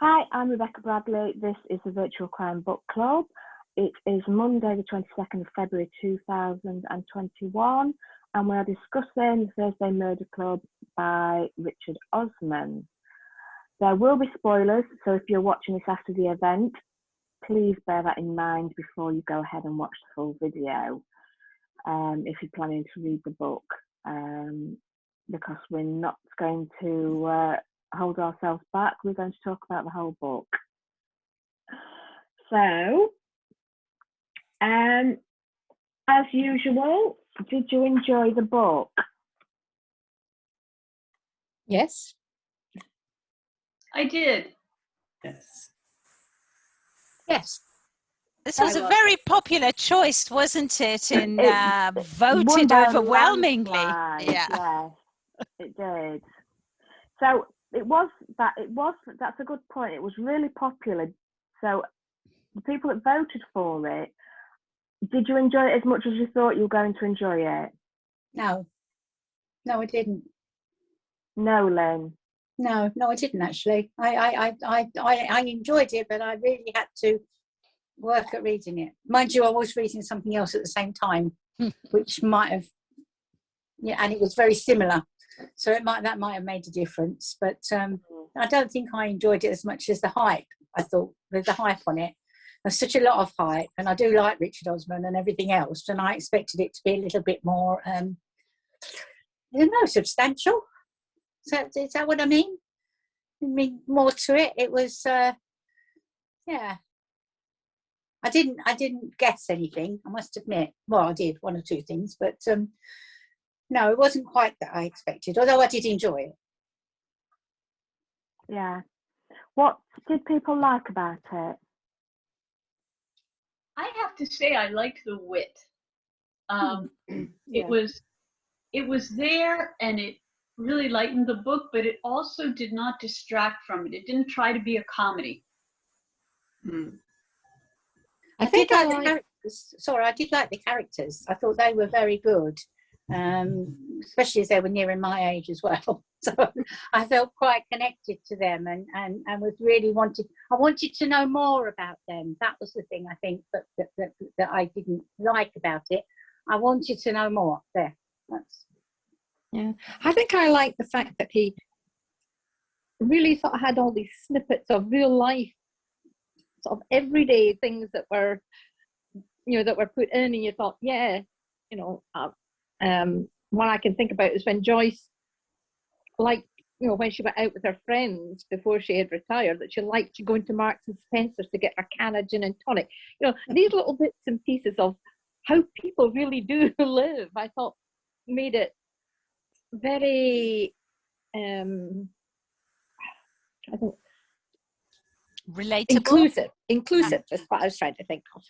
Hi, I'm Rebecca Bradley. This is the Virtual Crime Book Club. It is Monday, the 22nd of February 2021, and we are discussing The Thursday Murder Club by Richard Osman. There will be spoilers, so if you're watching this after the event, please bear that in mind before you go ahead and watch the full video, if you're planning to read the book, because we're not going to hold ourselves back. We're going to talk about the whole book. So, as usual, did you enjoy the book? Yes. I did. Yes. Yes. This was a very popular choice, wasn't it? And It voted won by a overwhelmingly. landslide, Yeah. Yes, it did. So that's a good point. It was really popular. So the people that voted for it, did you enjoy it as much as you thought you were going to enjoy it? No, I didn't. No, Lynn. No, I didn't actually. I enjoyed it, but I really had to work at reading it. Mind you, I was reading something else at the same time, which might have, and it was very similar. So that might have made a difference. But I don't think I enjoyed it as much as the hype. I thought with the hype on it, there's such a lot of hype, and I do like Richard Osman and everything else, and I expected it to be a little bit more, substantial. So is that what I mean? I mean more to it. It was, I didn't guess anything, I must admit. Well, I did one or two things, but no, it wasn't quite that I expected, although I did enjoy it. Yeah. What did people like about it? I have to say I liked the wit. Yeah. It was there, and it really lightened the book, but it also did not distract from it. It didn't try to be a comedy. I did like the characters. Sorry, I did like the characters. I thought they were very good, especially as they were nearing my age as well. So I felt quite connected to them, and was really I wanted to know more about them. That was the thing I think that I didn't like about it. I wanted to know more. There. Yeah, I think I like the fact that he really sort of had all these snippets of real life, sort of everyday things that were put in, and you thought, one I can think about is when Joyce, when she went out with her friends before she had retired, that she liked to go into Marks and Spencer's to get her can of gin and tonic. These little bits and pieces of how people really do live, I thought made it very relatable, inclusive is what I was trying to think of.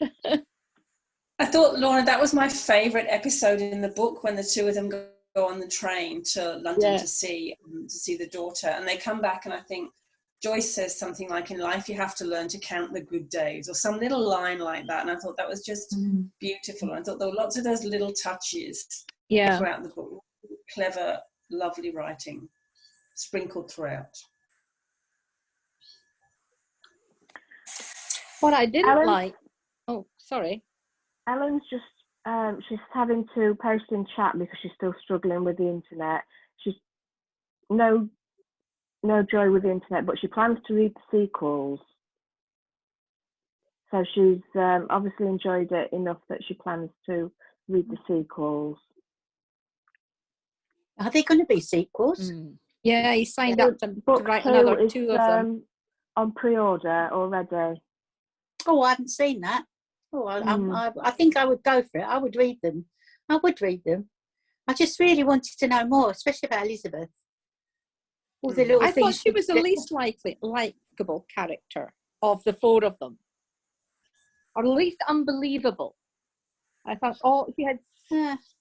I thought, Lorna, that was my favourite episode in the book, when the two of them go on the train to London to see the daughter, and they come back, and I think Joyce says something like, in life you have to learn to count the good days, or some little line like that, and I thought that was just beautiful. And I thought there were lots of those little touches throughout the book. Clever, lovely writing sprinkled throughout. What I didn't like, Ellen's just she's having to post in chat because she's still struggling with the internet. She's no joy with the internet, but she plans to read the sequels. So she's obviously enjoyed it enough that she plans to read the sequels. Are there going to be sequels? Yeah, he signed up to write another two of them. On pre-order already. Oh, I haven't seen that. Oh, I think I would go for it. I would read them. I just really wanted to know more, especially about Elizabeth. All the little I things. thought she was the least likable character of the four of them, or least unbelievable. I thought, she had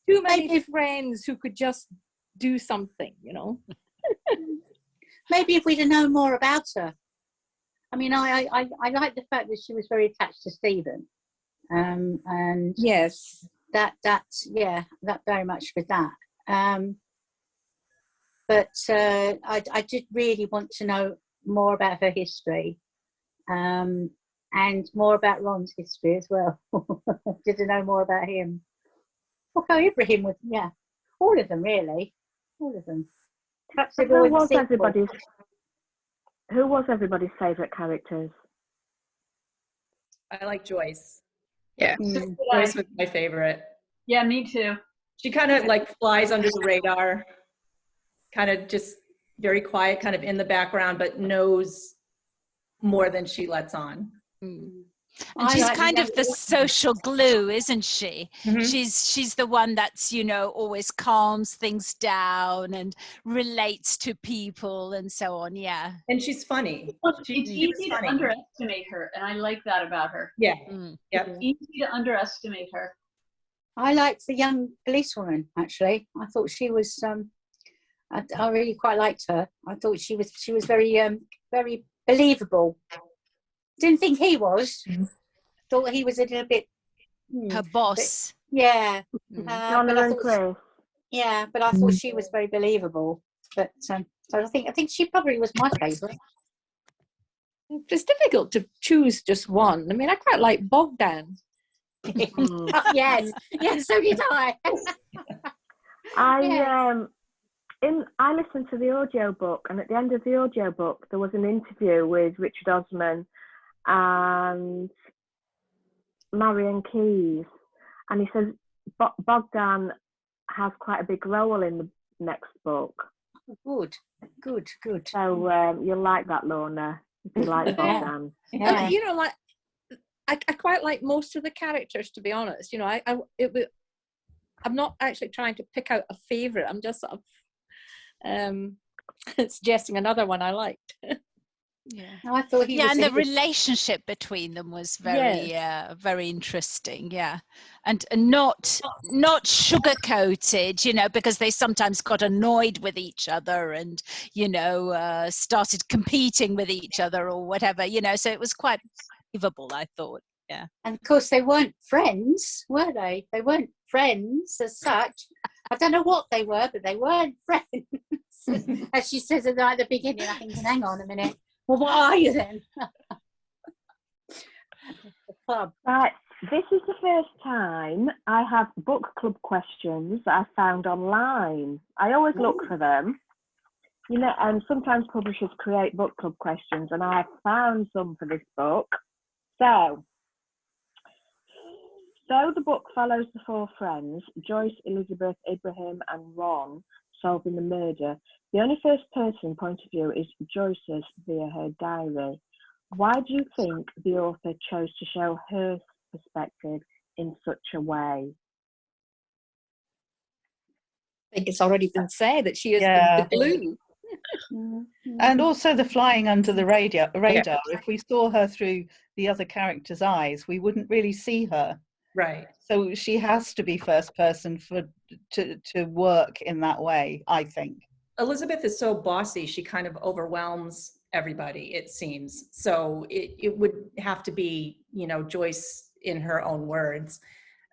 too many friends who could just do something, Maybe if we'd have known more about her. I mean, I like the fact that she was very attached to Stephen, and yes, that very much with that. But I did really want to know more about her history, and more about Ron's history as well. Did to know more about him. Okay, Ibrahim was, yeah, all of them really, all of them. Perhaps Who was everybody's favourite characters? I like Joyce. Yeah. Joyce was my favorite. Yeah, me too. She kind of like flies under the radar, kind of just very quiet, kind of in the background, but knows more than she lets on. And she's kind of the social glue, isn't she? Mm-hmm. She's the one that's, you know, always calms things down and relates to people and so on. Yeah. And she's funny. It's easy to underestimate her, and I like that about her. Yeah. It's easy to underestimate her. I liked the young policewoman, actually. I thought she was, I really quite liked her. I thought she was very, very believable. Didn't think he was. Thought he was a little bit her boss. But, yeah. Yeah, but I thought she was very believable. But so I think she probably was my favourite. It's difficult to choose just one. I mean, I quite like Bogdan. Yes, so did I. I listened to the audiobook, and at the end of the audiobook there was an interview with Richard Osman and Marion Keyes, and he says Bogdan has quite a big role in the next book. Good. So you'll like that, Lorna, if you like Bogdan. Yeah. You know, like I quite like most of the characters, to be honest. You know, I'm not actually trying to pick out a favourite. I'm just sort of suggesting another one I liked. Yeah, no, I thought and the relationship between them was very, very interesting. Yeah, and not sugar coated, you know, because they sometimes got annoyed with each other and, you know, started competing with each other or whatever, you know. So it was quite believable, I thought. Yeah, and of course they weren't friends, were they? They weren't friends as such. I don't know what they were, but they weren't friends. As she says at the beginning, I think, hang on a minute. Well, what are you then? The club. Right, this is the first time I have book club questions that I found online. I always look for them, you know, and sometimes publishers create book club questions, and I found some for this book. So the book follows the four friends, Joyce, Elizabeth, Ibrahim, and Ron, solving the murder. The only first person point of view is Joyce's via her diary. Why do you think the author chose to show her perspective in such a way? I think it's already been said that she is the glue. And also the flying under the radar. If we saw her through the other character's eyes, we wouldn't really see her. Right. So she has to be first person to work in that way, I think. Elizabeth is so bossy, she kind of overwhelms everybody, it seems. So it would have to be, you know, Joyce in her own words,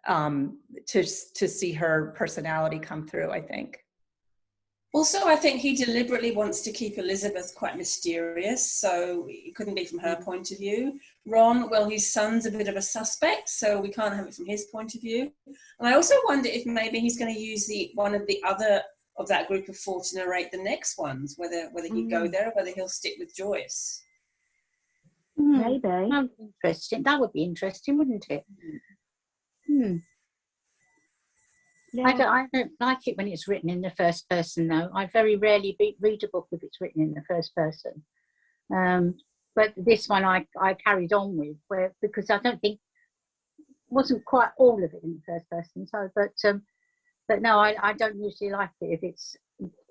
to see her personality come through, I think. Also, I think he deliberately wants to keep Elizabeth quite mysterious, so it couldn't be from her point of view. Ron, well, his son's a bit of a suspect, so we can't have it from his point of view. And I also wonder if maybe he's going to use one of the other of that group of four to narrate the next ones, whether he'd go there or whether he'll stick with Joyce. Maybe. Interesting. That would be interesting, wouldn't it? Yeah. I don't like it when it's written in the first person, though. I very rarely read a book if it's written in the first person. But this one I carried on with, because I don't think wasn't quite all of it in the first person. So, but no, I don't usually like it if it's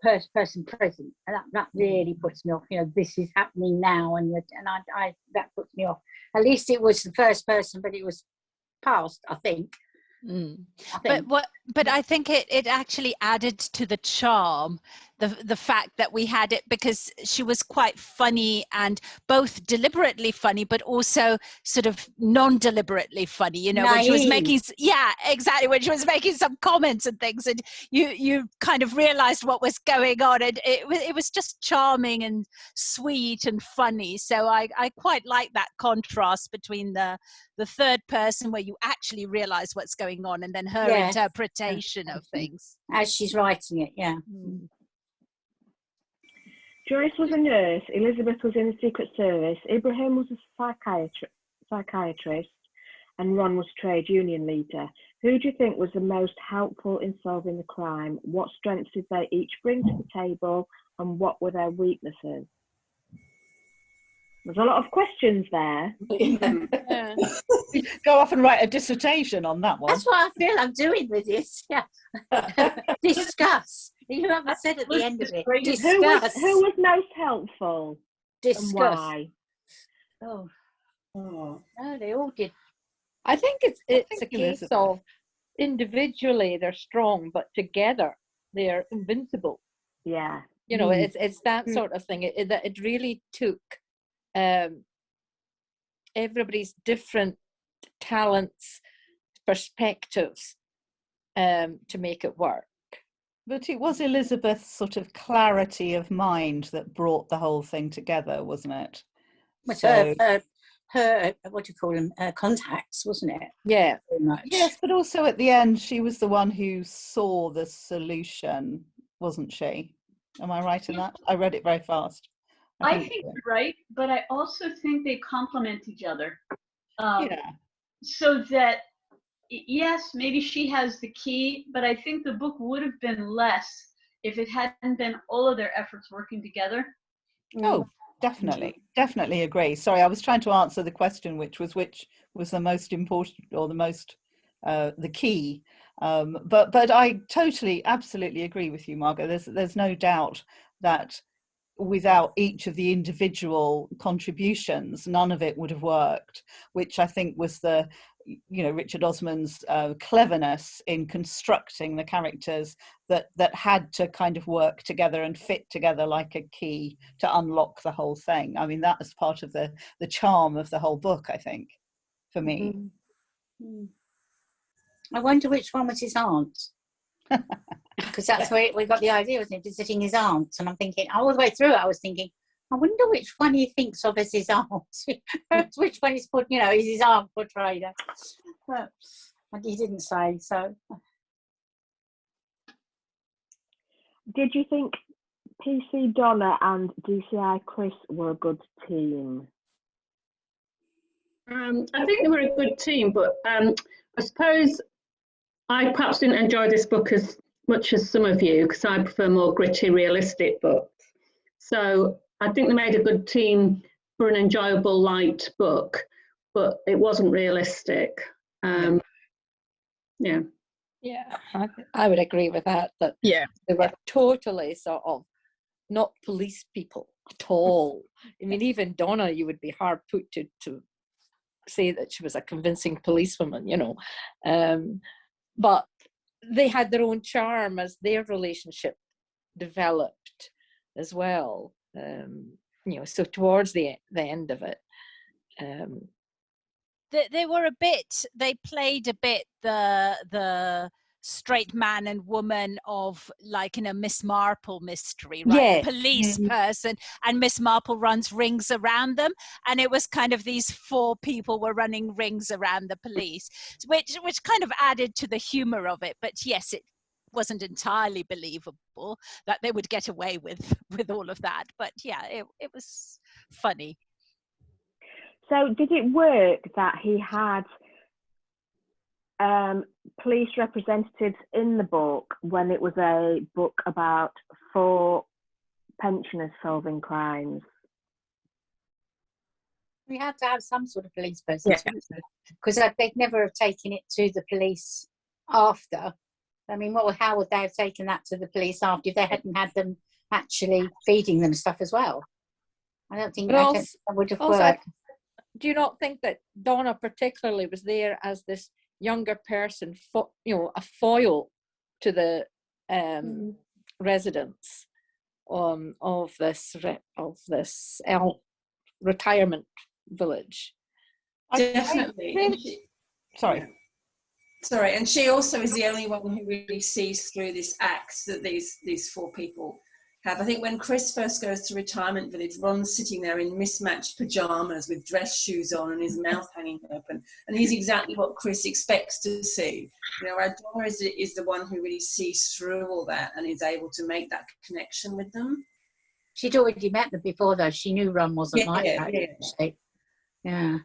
first person present, and that really puts me off. You know, this is happening now, and I that puts me off. At least it was the first person, but it was past, I think. But I think it actually added to the charm the fact that we had it, because she was quite funny, and both deliberately funny but also sort of non-deliberately funny, you know, when she was making, yeah, exactly, when she was making some comments and things, and you kind of realized what was going on, and it was just charming and sweet and funny. So I quite like that contrast between the third person, where you actually realize what's going on, and then her interpretation of things as she's writing it. Yeah. Joyce was a nurse, Elizabeth was in the Secret Service, Ibrahim was a psychiatrist, and Ron was trade union leader. Who do you think was the most helpful in solving the crime? What strengths did they each bring to the table, and what were their weaknesses? There's a lot of questions there. Yeah. Go off and write a dissertation on that one. That's what I feel I'm doing with this. Yeah. Discuss. You haven't said at the end of it. Discuss. Who was most helpful? Discuss. And why? Oh. No, they all did. I think it's a case of individually they're strong, but together they're invincible. Yeah. You know, it's that sort of thing. It really took everybody's different talents, perspectives to make it work. But it was Elizabeth's sort of clarity of mind that brought the whole thing together, wasn't it? With her what do you call them, contacts, wasn't it? Yeah. Very much. Yes, but also at the end, she was the one who saw the solution, wasn't she? Am I right in that? I read it very fast. I think you're right, but I also think they complement each other. So that, yes, maybe she has the key, but I think the book would have been less if it hadn't been all of their efforts working together. Oh, definitely agree. Sorry, I was trying to answer the question, which was the most important, or the most the key. But I totally, absolutely agree with you, Margot. There's no doubt that without each of the individual contributions, none of it would have worked, which I think was the, you know, Richard Osman's cleverness in constructing the characters that had to kind of work together and fit together like a key to unlock the whole thing. I mean, that was part of the charm of the whole book, I think, for me. I wonder which one was his aunt. Because that's where we got the idea, wasn't it, visiting his aunt. And I'm thinking, all the way through it, I was thinking, I wonder which one he thinks of as his aunt. Which one is put, you know, is his aunt portrayed. But he didn't say, so. Did you think PC Donna and DCI Chris were a good team? I think they were a good team, but I suppose I perhaps didn't enjoy this book as much as some of you, because I prefer more gritty, realistic books. So I think they made a good team for an enjoyable, light book, but it wasn't realistic. Yeah, I would agree with that. That they were totally sort of not police people at all. I mean, even Donna, you would be hard put to say that she was a convincing policewoman, you know. But they had their own charm as their relationship developed as well. You know, so towards the end of it, they played a bit the straight man and woman of, like, in a Miss Marple mystery, right? Yes. Police person, and Miss Marple runs rings around them, and it was kind of these four people were running rings around the police, which kind of added to the humor of it. But yes, it wasn't entirely believable that they would get away with all of that, but yeah, it was funny. So did it work that he had police representatives in the book when it was a book about 4 pensioners solving crimes? We had to have some sort of police person, because they'd never have taken it to the police after. I mean, how would they have taken that to the police after if they hadn't had them actually feeding them stuff as well? I don't think that would have worked. Do you not think that Donna particularly was there as this younger person, you know, a foil to the residents, of this retirement village. Definitely. Sorry, and she also is the only one who really sees through this act that these four people have. I think when Chris first goes to retirement village, Ron's sitting there in mismatched pajamas with dress shoes on and his mouth hanging open, and he's exactly what Chris expects to see. You know, Donna is the one who really sees through all that and is able to make that connection with them. She'd already met them before, though. She knew Ron wasn't like that. Yeah.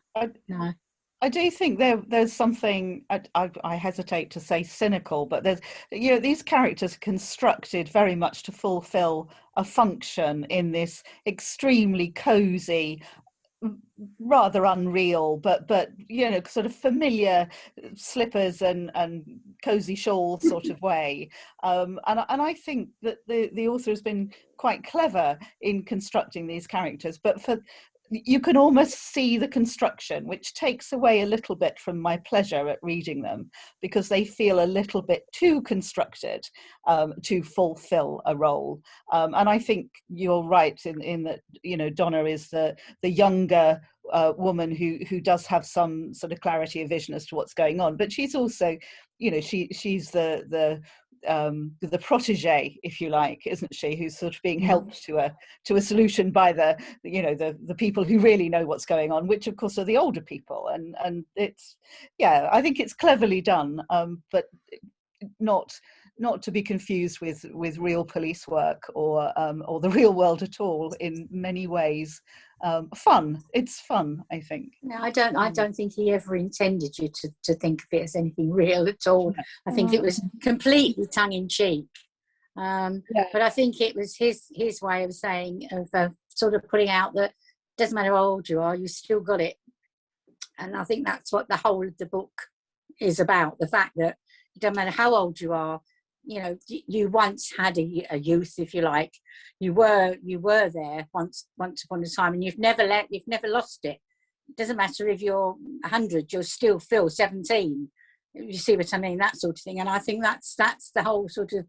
I do think there's something, I hesitate to say cynical, but there's, you know, these characters are constructed very much to fulfill a function in this extremely cozy, rather unreal, but you know, sort of familiar slippers and cozy shawl sort of way. And I think that the author has been quite clever in constructing these characters, but you can almost see the construction, which takes away a little bit from my pleasure at reading them, because they feel a little bit too constructed to fulfill a role. And I think you're right in that, you know, Donna is the younger woman who does have some sort of clarity of vision as to what's going on, but she's also, you know, she's the protege, if you like, isn't she, who's sort of being helped to a solution by the people who really know what's going on, which of course are the older people, and it's, yeah, I think it's cleverly done, but not to be confused with real police work or the real world at all in many ways. It's fun, I think. No, I don't think he ever intended you to think of it as anything real at all. I think it was completely tongue-in-cheek. But I think it was his way of saying, of sort of putting out that it doesn't matter how old you are, you still got it. And I think that's what the whole of the book is about, the fact that it doesn't matter how old you are, you know, you once had a youth, if you like. You were there once upon a time, and you've never lost it. It doesn't matter if you're 100, you'll still feel 17. You see what I mean? That sort of thing. And I think that's the whole sort of,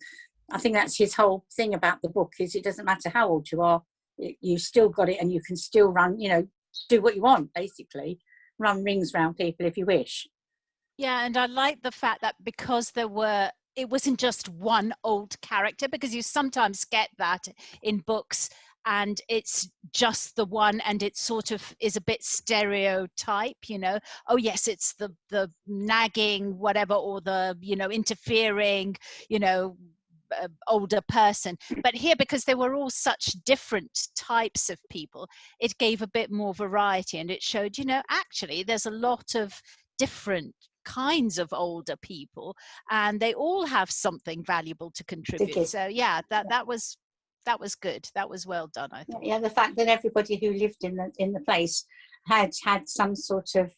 I think that's his whole thing about the book, is it doesn't matter how old you are, you still got it, and you can still run, you know, do what you want, basically. Run rings around people if you wish. Yeah, and I like the fact that because it wasn't just one old character, because you sometimes get that in books and it's just the one, and it sort of is a bit stereotype, you know. Oh yes, it's the nagging whatever, or the, you know, interfering, you know, older person. But here, because they were all such different types of people, it gave a bit more variety, and it showed, you know, actually there's a lot of different kinds of older people, and they all have something valuable to contribute. So yeah, that was good. That was well done, I think. Yeah, the fact that everybody who lived in the place had some sort of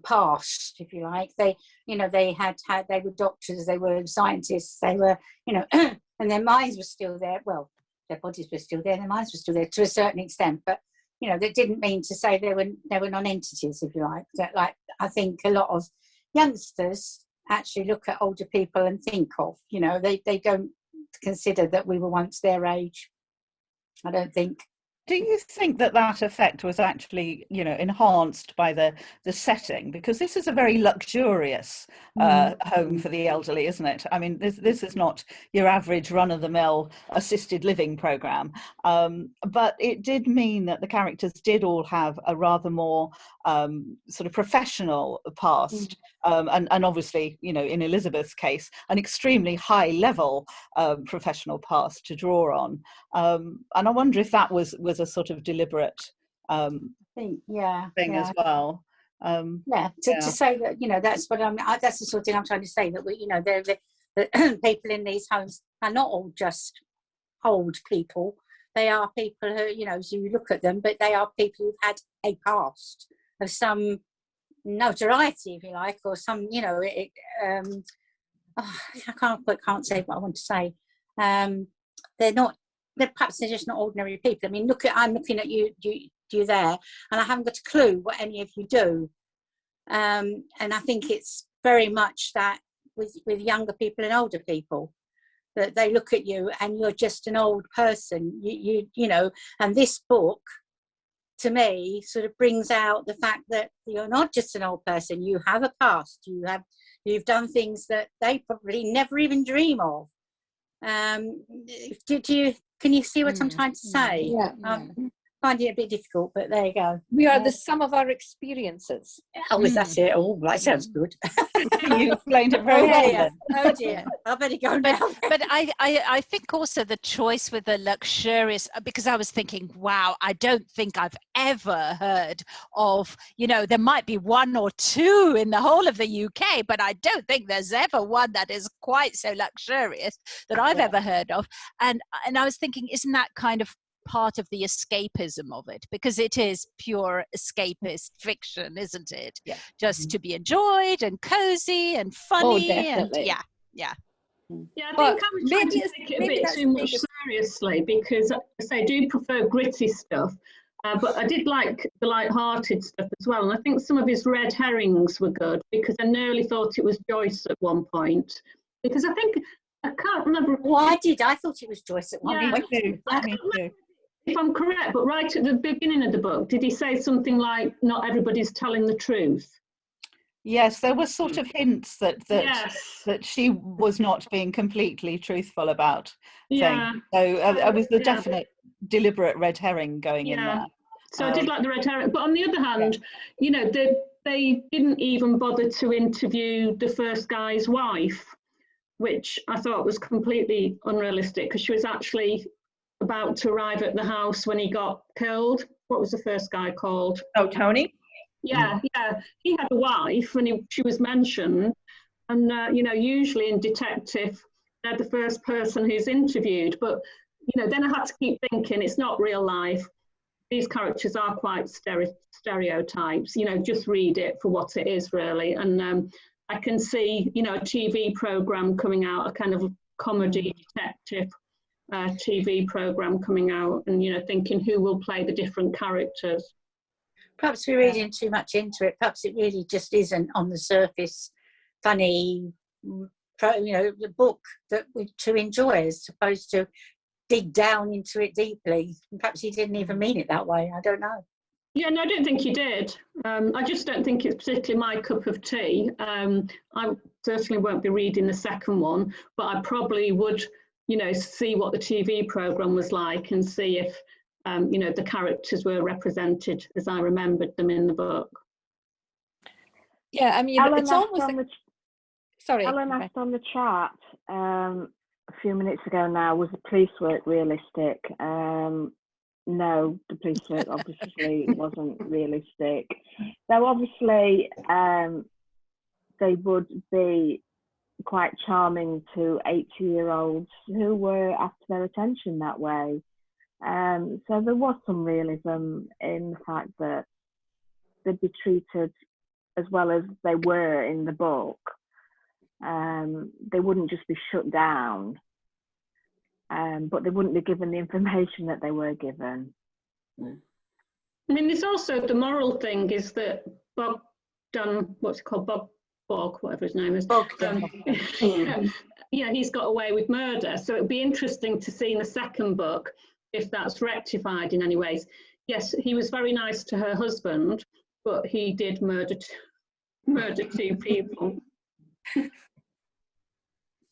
past, if you like. They, you know, they were doctors, they were scientists, they were, you know, and their minds were still there. Well, their bodies were still there, their minds were still there to a certain extent, but you know, that didn't mean to say they were non-entities, if you like. That, like, I think a lot of youngsters actually look at older people and think of, you know, they don't consider that we were once their age, I don't think. Do you think that effect was actually, you know, enhanced by the setting? Because this is a very luxurious home for the elderly, isn't it? I mean, this is not your average run-of-the-mill assisted living program, but it did mean that the characters did all have a rather more sort of professional past, and obviously, you know, in Elizabeth's case, an extremely high-level professional past to draw on. And I wonder if that was a sort of deliberate thing as well. To say that, you know, that's what that's the sort of thing I'm trying to say, that we, you know, the people in these homes are not all just old people. They are people who, you know, as you look at them, but they are people who've had a past of some notoriety, if you like, or some, you know, I can't say what I want to say. Perhaps they're just not ordinary people. I mean, I'm looking at you there, and I haven't got a clue what any of you do. And I think it's very much that with younger people and older people, that they look at you and you're just an old person. You know, and this book, to me, sort of brings out the fact that you're not just an old person. You have a past. You've done things that they probably never even dream of. Can you see what I'm trying to say? Yeah. Finding it a bit difficult, but there you go. We are the sum of our experiences. Oh, is that it? Oh, that sounds good. You explained it very well. Yeah. Oh dear, I better go now. But I think also the choice with the luxurious, because I was thinking, wow, I don't think I've ever heard of, you know, there might be one or two in the whole of the UK, but I don't think there's ever one that is quite so luxurious that I've ever heard of. And I was thinking, isn't that kind of part of the escapism of it, because it is pure escapist fiction, isn't it? Yeah. Just to be enjoyed and cozy and funny. Definitely. And yeah. Yeah, I think I was trying to take it a bit too much seriously, because I do prefer gritty stuff, but I did like the light-hearted stuff as well. And I think some of his red herrings were good, because I nearly thought it was Joyce at one point, because I can't remember. I thought it was Joyce at one point. Me too. If I'm correct, but right at the beginning of the book, did he say something like, not everybody's telling the truth? Yes, there were sort of hints that Yes. that she was not being completely truthful about Yeah. things. So it was the definite deliberate red herring going in there. So I did like the red herring. But on the other hand, you know, they didn't even bother to interview the first guy's wife, which I thought was completely unrealistic, because she was actually about to arrive at the house when he got killed. What was the first guy called? Oh, Tony? Yeah. He had a wife, and she was mentioned. And, you know, usually in detective, they're the first person who's interviewed. But, you know, then I had to keep thinking, it's not real life. These characters are quite stereotypes. You know, just read it for what it is, really. And I can see, you know, a TV programme coming out, a kind of comedy detective TV program coming out, and, you know, thinking who will play the different characters. Perhaps we're reading too much into it. Perhaps it really just isn't on the surface funny, you know, the book that we to enjoy, as opposed to dig down into it deeply. Perhaps he didn't even mean it that way. I don't know. Yeah, no, I don't think he did. I just don't think it's particularly my cup of tea. I certainly won't be reading the second one, but I probably would, you know, see what the TV program was like and see if, you know, the characters were represented as I remembered them in the book. Yeah, I mean, Ellen it's almost like... Sorry. Ellen asked on the chat a few minutes ago now, was the police work realistic? No, the police work obviously wasn't realistic. Though obviously they would be quite charming to 80-year-olds who were after their attention that way. So there was some realism in the fact that they'd be treated as well as they were in the book. They wouldn't just be shut down, but they wouldn't be given the information that they were given. I mean, there's also the moral thing is that Bogdan, what's it called, Bog, whatever his name is. Yeah, he's got away with murder. So it'd be interesting to see in the second book if that's rectified in any ways. Yes, he was very nice to her husband, but he did murder two people.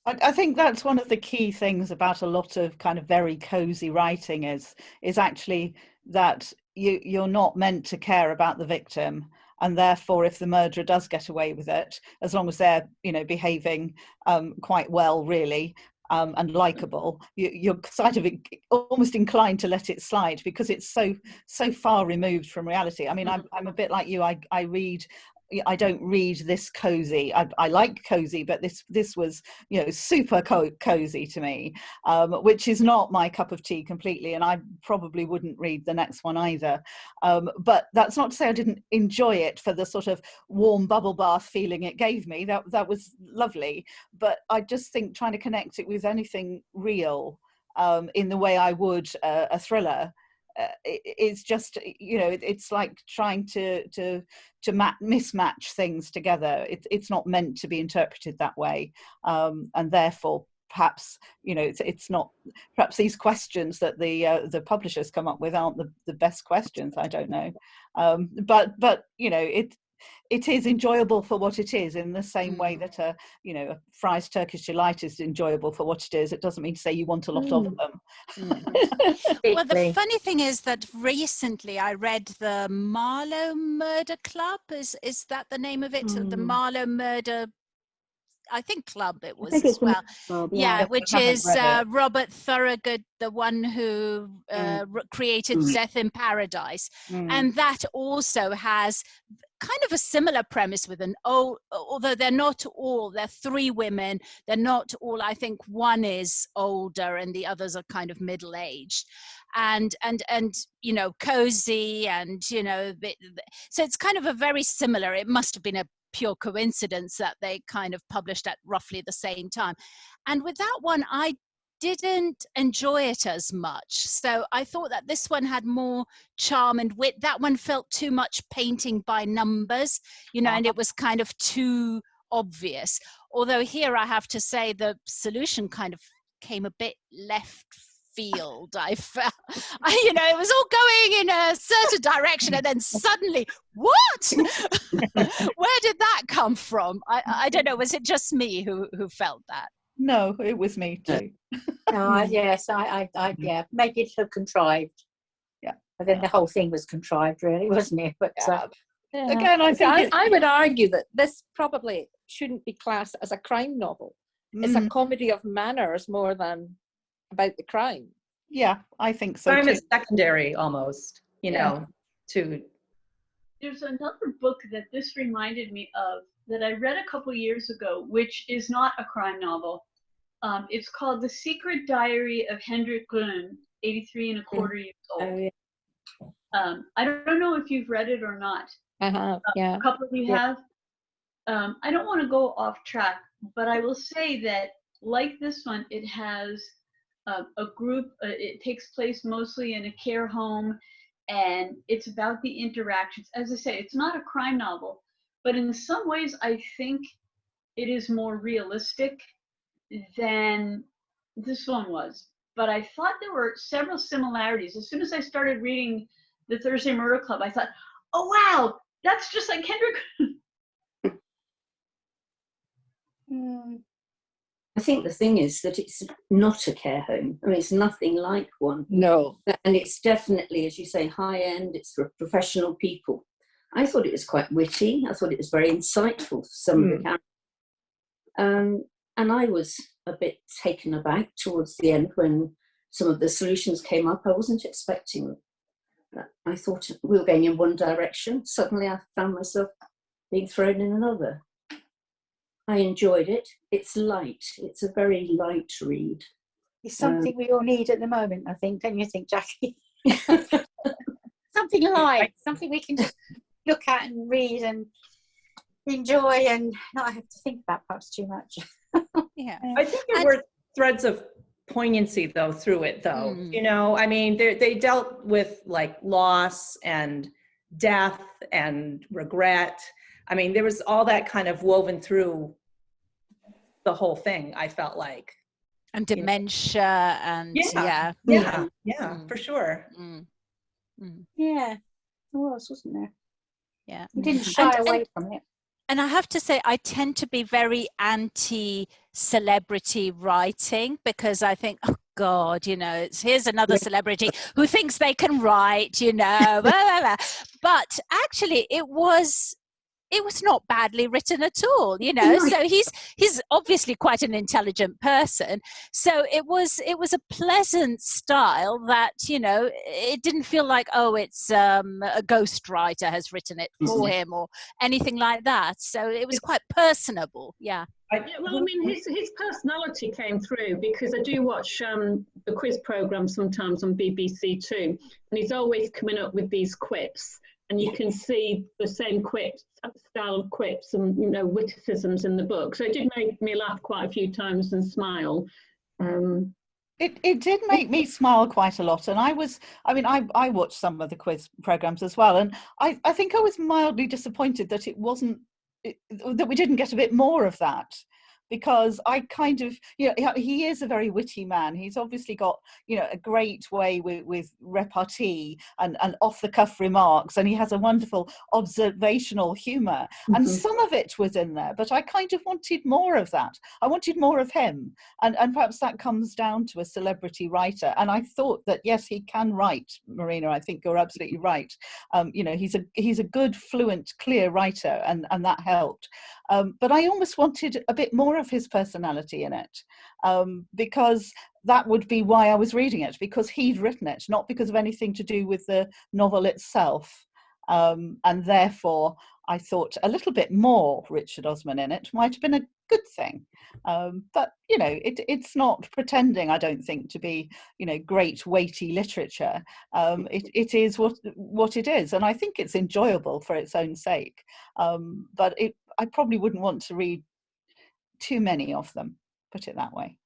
I think that's one of the key things about a lot of kind of very cozy writing is actually that you're not meant to care about the victim, and therefore if the murderer does get away with it, as long as they're, you know, behaving quite well, really, and likable, you're sort of almost inclined to let it slide, because it's so far removed from reality. I mean, I'm a bit like you. I don't read this cozy. I like cozy, but this was, you know, super cozy to me, which is not my cup of tea completely, and I probably wouldn't read the next one either. But that's not to say I didn't enjoy it for the sort of warm bubble bath feeling it gave me. That was lovely, but I just think trying to connect it with anything real in the way I would a thriller. It's just, you know, it's like trying to mismatch things together. It's not meant to be interpreted that way, and therefore perhaps, you know, it's not, perhaps these questions that the publishers come up with aren't the best questions. I don't know, but you know, it is enjoyable for what it is, in the same way that a Fry's Turkish Delight is enjoyable for what it is. It doesn't mean to say you want a lot of them. Well, the funny thing is that recently I read the Marlowe Murder Club. Is that the name of it? The Marlowe Murder, I think, club it was as well. Club, yeah, which is Robert Thorogood, the one who created Death in Paradise. And that also has kind of a similar premise with although they're not all, they're three women, they're not all, I think one is older and the others are kind of middle-aged, and you know, cozy, and you know, so it's kind of a very similar, it must have been a pure coincidence that they kind of published at roughly the same time. And with that one, I didn't enjoy it as much. So I thought that this one had more charm and wit. That one felt too much painting by numbers, you know, and it was kind of too obvious. Although here I have to say the solution kind of came a bit left field. I felt, you know, it was all going in a certain direction, and then suddenly, what? Where did that come from? I don't know. Was it just me who felt that? No, it was me too. Yes, I maybe it's so contrived. Yeah, but then the whole thing was contrived, really, wasn't it? But again, I think I would argue that this probably shouldn't be classed as a crime novel. It's a comedy of manners more than about the crime. Yeah, I think so. Crime is secondary, almost. You know, to. There's another book that this reminded me of that I read a couple years ago, which is not a crime novel. It's called The Secret Diary of Hendrik Grün, 83 and a quarter years old. Oh, yeah. I don't know if you've read it or not. Yeah. A couple of you have. I don't want to go off track, but I will say that, like this one, it has a group. It takes place mostly in a care home, and it's about the interactions. As I say, it's not a crime novel, but in some ways, I think it is more realistic than this one was. But I thought there were several similarities. As soon as I started reading The Thursday Murder Club, I thought, oh, wow, that's just like Hendrik. I think the thing is that it's not a care home. I mean, it's nothing like one. No. And it's definitely, as you say, high end. It's for professional people. I thought it was quite witty. I thought it was very insightful for some of the characters. And I was a bit taken aback towards the end when some of the solutions came up. I wasn't expecting that. I thought we were going in one direction. Suddenly I found myself being thrown in another. I enjoyed it. It's light. It's a very light read. It's something we all need at the moment, I think. Don't you think, Jackie? Something light, something we can just look at and read and enjoy and not have to think about perhaps too much. Yeah. I think there were threads of poignancy though through it though. You know, I mean, they dealt with like loss and death and regret. I mean, there was all that kind of woven through the whole thing, I felt like. And dementia and for sure. Yeah, there was, wasn't there? Yeah. You didn't shy away from it. And I have to say, I tend to be very anti-celebrity writing, because I think, oh God, you know, here's another celebrity who thinks they can write, you know, blah, blah, blah. But actually it was not badly written at all, you know. So he's obviously quite an intelligent person. So it was a pleasant style that, you know, it didn't feel like, oh, it's a ghostwriter has written it for him or anything like that. So it was quite personable. Yeah. Well, I mean, his personality came through, because I do watch the quiz program sometimes on BBC Two, and he's always coming up with these quips. And you can see the same style of quips and, you know, witticisms in the book. So it did make me laugh quite a few times and smile. It did make me smile quite a lot. And I I watched some of the quiz programs as well. And I think I was mildly disappointed that that we didn't get a bit more of that. because I kind of, he is a very witty man. He's obviously got, a great way with repartee and off-the-cuff remarks, and he has a wonderful observational humour. And some of it was in there, but I kind of wanted more of that. I wanted more of him, and perhaps that comes down to a celebrity writer. And I thought that, yes, he can write, Marina. I think you're absolutely right. He's a good, fluent, clear writer, and that helped. But I almost wanted a bit more of his personality in it, because that would be why I was reading it, because he'd written it, not because of anything to do with the novel itself. And therefore, I thought a little bit more Richard Osman in it might have been a good thing. But, it's not pretending, I don't think, to be, great, weighty literature. It is what it is. And I think it's enjoyable for its own sake. But I probably wouldn't want to read too many of them, put it that way.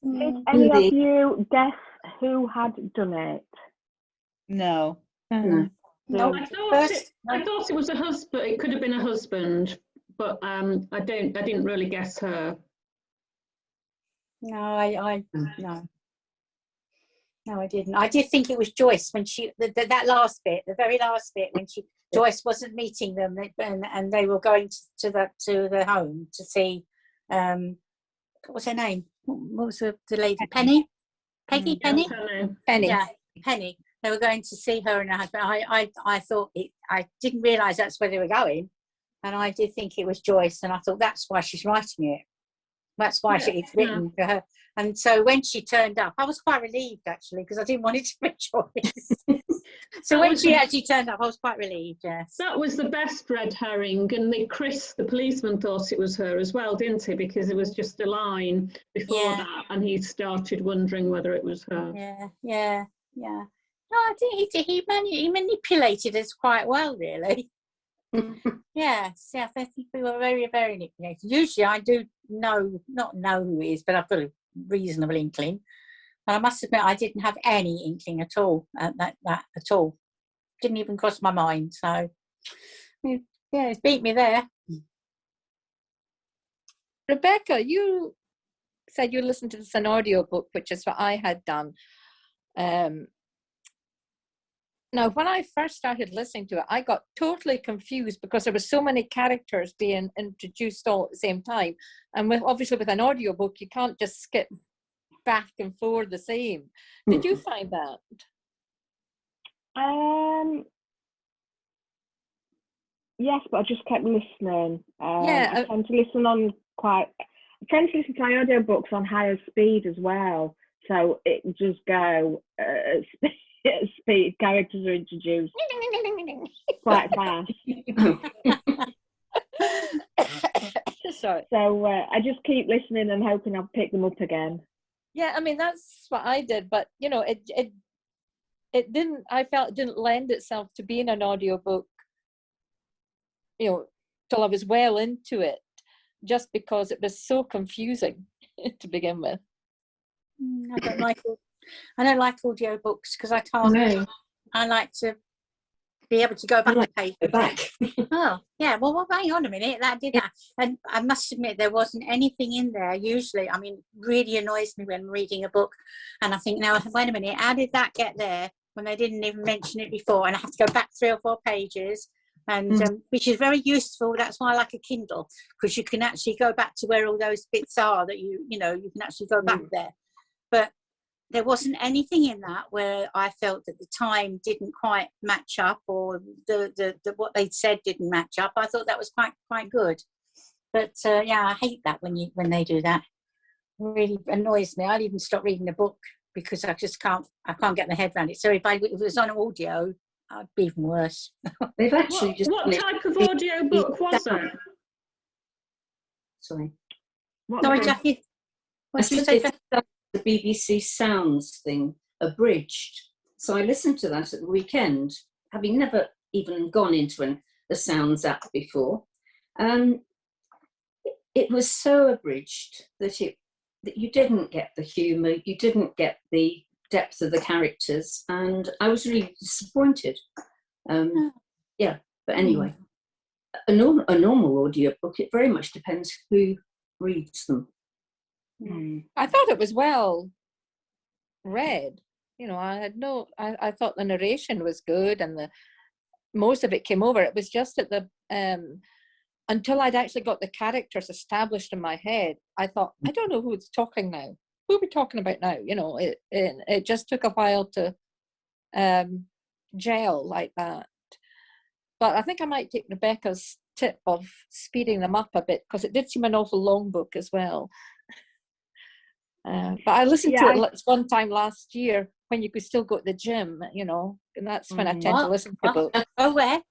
Did any of you guess who had done it? No. No. I thought it was a husband. It could have been a husband, but I didn't really guess her. No, No, I didn't. I did think it was Joyce when she that last bit, the very last bit, when Joyce wasn't meeting them, and they were going to the home to see what was her name? What was the lady? Penny? Peggy? Penny? Penny. Yeah, Penny. They were going to see her and her husband. I thought I didn't realise that's where they were going, and I did think it was Joyce, and I thought that's why she's writing it. That's why it's written for her. And so when she turned up, I was quite relieved, actually, because I didn't want it to be Joyce. So when she actually turned up, I was quite relieved, yes. That was the best red herring. And Chris, the policeman, thought it was her as well, didn't he? Because it was just a line before that, and he started wondering whether it was her. Yeah. No, I think he manipulated us quite well, really. Yes, I think we were very, very manipulated. Usually I do not know who he is, but I've got a reasonable inkling. And I must admit, I didn't have any inkling at all, that at all. Didn't even cross my mind. So, yeah, it's beat me there. Rebecca, you said you listened to this an audiobook, which is what I had done. Now, when I first started listening to it, I got totally confused because there were so many characters being introduced all at the same time. And obviously with an audiobook, you can't just skip back and forth the same. Did you find that? Yes, but I just kept listening. I tend to listen to my audiobooks on higher speed as well. So it just go speed, characters are introduced quite fast. Sorry. So I just keep listening and hoping I'll pick them up again. Yeah, I mean, that's what I did, but it didn't, I felt it didn't lend itself to being an audiobook, till I was well into it, just because it was so confusing to begin with. I don't like audiobooks because I can't. No. I like to be able to go back to page. Oh, yeah. Well, hang on a minute. That did that. And I must admit, there wasn't anything in there. Usually, I mean, really annoys me when I'm reading a book, and I think, now, wait a minute, how did that get there when they didn't even mention it before? And I have to go back 3 or 4 pages, and which is very useful. That's why I like a Kindle, because you can actually go back to where all those bits are that you can actually go back there. But there wasn't anything in that where I felt that the time didn't quite match up, or the what they'd said didn't match up. I thought that was quite good. But I hate that when they do that. It really annoys me. I'd even stop reading the book because I just can't get my head around it. So if it was on audio, I'd be even worse. They've actually what type of audio book was it? Sorry. Sorry, Jackie. What did you say? The BBC Sounds thing, abridged. So I listened to that at the weekend, having never even gone into a Sounds app before. It was so abridged that you didn't get the humour, you didn't get the depth of the characters, and I was really disappointed. But anyway. a normal audiobook, it very much depends who reads them. I thought it was well read. You know, I thought the narration was good, and most of it came over. It was just at the until I'd actually got the characters established in my head, I thought, I don't know who's talking now. Who are we talking about now? You know, it just took a while to gel like that. But I think I might take Rebecca's tip of speeding them up a bit, because it did seem an awful long book as well. But I listened to it one time last year when you could still go to the gym, you know, and that's when I tend to listen to books. Oh, where?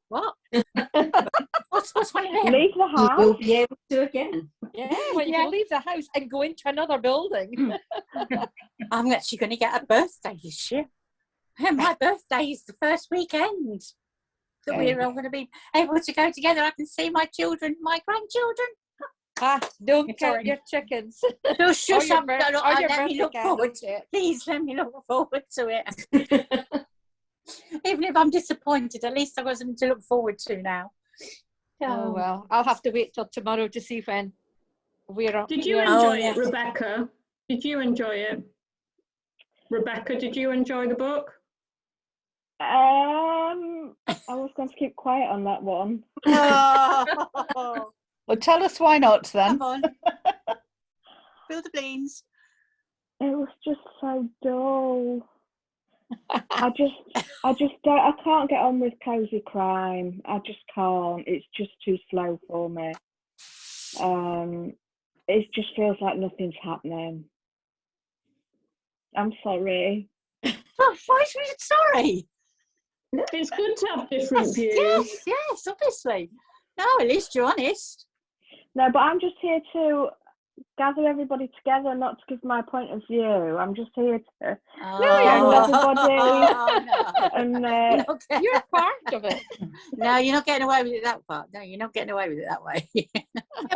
What? What's one of them? Leave the house. You will be able to again. Yeah, when you can leave the house and go into another building. I'm actually going to get a birthday this year. And my birthday is the first weekend that we're all going to be able to go together. I can see my children, my grandchildren. Don't count your chickens. No, shush, Let me look forward to it. Please let me look forward to it. Even if I'm disappointed, at least I've got something to look forward to now. Oh, well, I'll have to wait till tomorrow to see when we're up. Did you enjoy it, Rebecca? Did you enjoy it? Rebecca, did you enjoy the book? I was going to keep quiet on that one. Well, tell us why not then. Come on. Fill the beans. It was just so dull. I just don't. I can't get on with cozy crime. I just can't. It's just too slow for me. It just feels like nothing's happening. I'm sorry. Oh, why should we be sorry? It's good to have different views. Yes, obviously. No, at least you're honest. No, but I'm just here to gather everybody together, not to give my point of view. I'm just here to gather everybody. And you're part of it. No, you're not getting away with it that part. No, you're not getting away with it that way.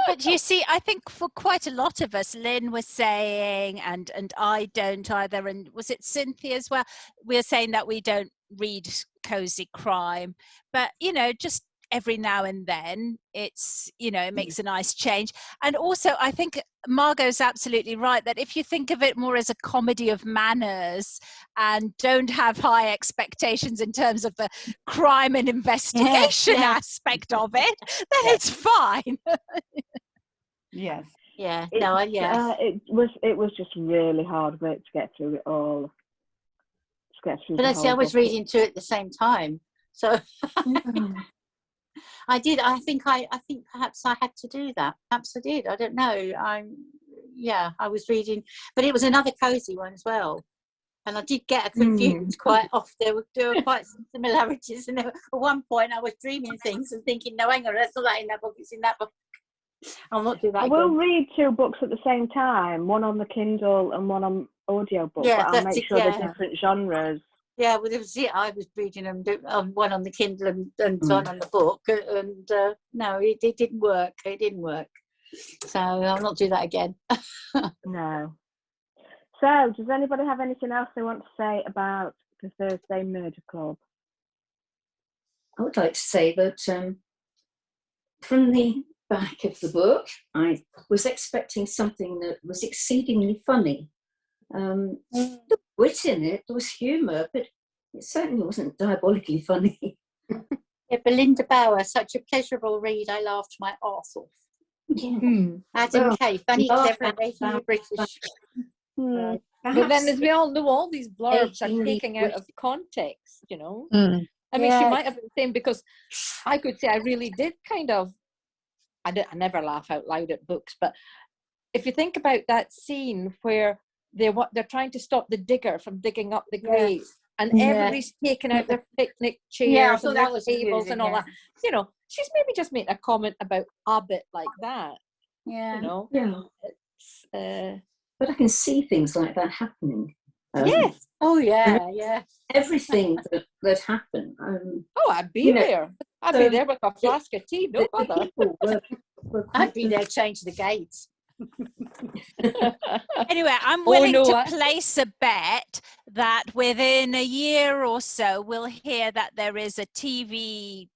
But you see, I think for quite a lot of us, Lynn was saying, and I don't either, and was it Cynthia as well? We're saying that we don't read cozy crime, but you know, just every now and then it's, you know, it makes a nice change. And also I think Margot's absolutely right that if you think of it more as a comedy of manners and don't have high expectations in terms of the crime and investigation aspect of it, then it's fine. Yes. Yeah. It was just really hard work to get through it all. But I was reading two at the same time, so I did. I think perhaps I had to do that. Perhaps I did. I don't know. I was reading, but it was another cozy one as well, and I did get confused quite often. There were quite some similarities, and at one point I was dreaming things and thinking, "No, hang on, that's not that in that book. It's in that book." I'll not do that. I will read two books at the same time, one on the Kindle and one on audiobook, but I'll make sure they're different genres. Yeah, well, it was it. I was reading them, one on the Kindle and one on the book, and no, it didn't work. It didn't work. So I'll not do that again. No. So, does anybody have anything else they want to say about the Thursday Murder Club? I would like to say that from the back of the book, I was expecting something that was exceedingly funny. There was wit in it, there was humour, but it certainly wasn't diabolically funny. Yeah, Belinda Bauer, such a pleasurable read. I laughed my arse off. Adam Kay, funny, clever, making British. But then, as we all know, all these blurbs are taken out of context, you know. I mean, she might have been saying, because I could say I really did kind of, I never laugh out loud at books, but if you think about that scene where they're trying to stop the digger from digging up the grave, and everybody's taking out their picnic chairs and their tables and all that. You know, she's maybe just making a comment about a bit like that. Yeah. You know? Yeah. It's, but I can see things like that happening. Yes. Oh, yeah, yeah. Everything that happened. I'd be there. I'd be there with a flask of tea, no bother. I'd be there, change the gates. Anyway, I'm willing to place a bet that within a year or so we'll hear that there is a TV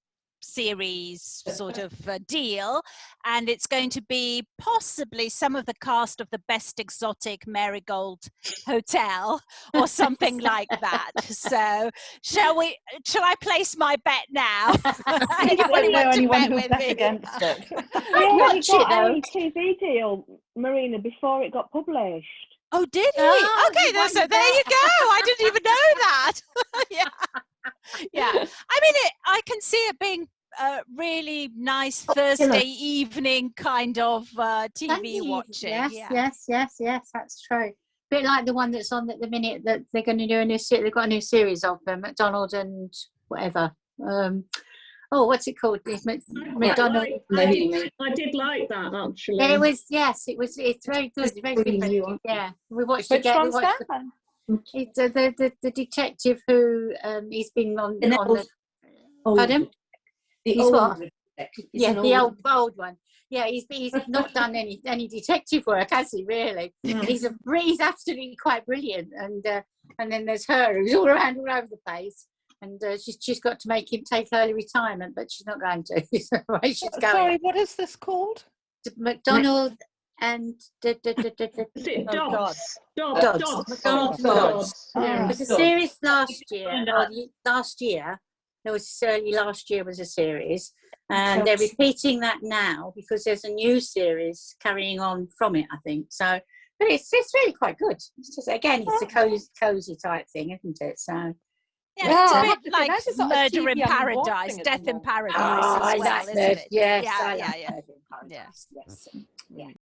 series sort of deal, and it's going to be possibly some of the cast of the Best Exotic Marigold Hotel or something like that. So shall I place my bet now? Anybody want to bet with me? Against it? He got a TV deal, Marina, before it got published. Oh, did he? Oh, Okay, so there you go. I didn't even know that. Yeah. I mean, I can see it being a really nice Thursday evening kind of TV watching. Yes, that's true. Bit like the one that's on at the minute that they're going to do a new series. They've got a new series of McDonald and whatever. What's it called? McDonald. I did like that actually. It was, yes, it's very good. Very different. Yeah, we watched it. Which one's that? It's the detective who he's been on the. Pardon? The old one. Yeah, he's not done any detective work, has he? Really? He's absolutely quite brilliant. And then there's her who's all over the place. And she's got to make him take early retirement, but she's not going to. She's going. Sorry, what is this called? McDonald and Is it Dodds? Dodds. There was a series last year. There was certainly last year was a series, and they're repeating that now because there's a new series carrying on from it, I think. So, but it's really quite good. It's just, again, it's a cozy type thing, isn't it? So. Yeah, it's a bit like Murder in Paradise, Death in Paradise. I like that. Isn't it? Yes, I like Murder in Paradise. Yes.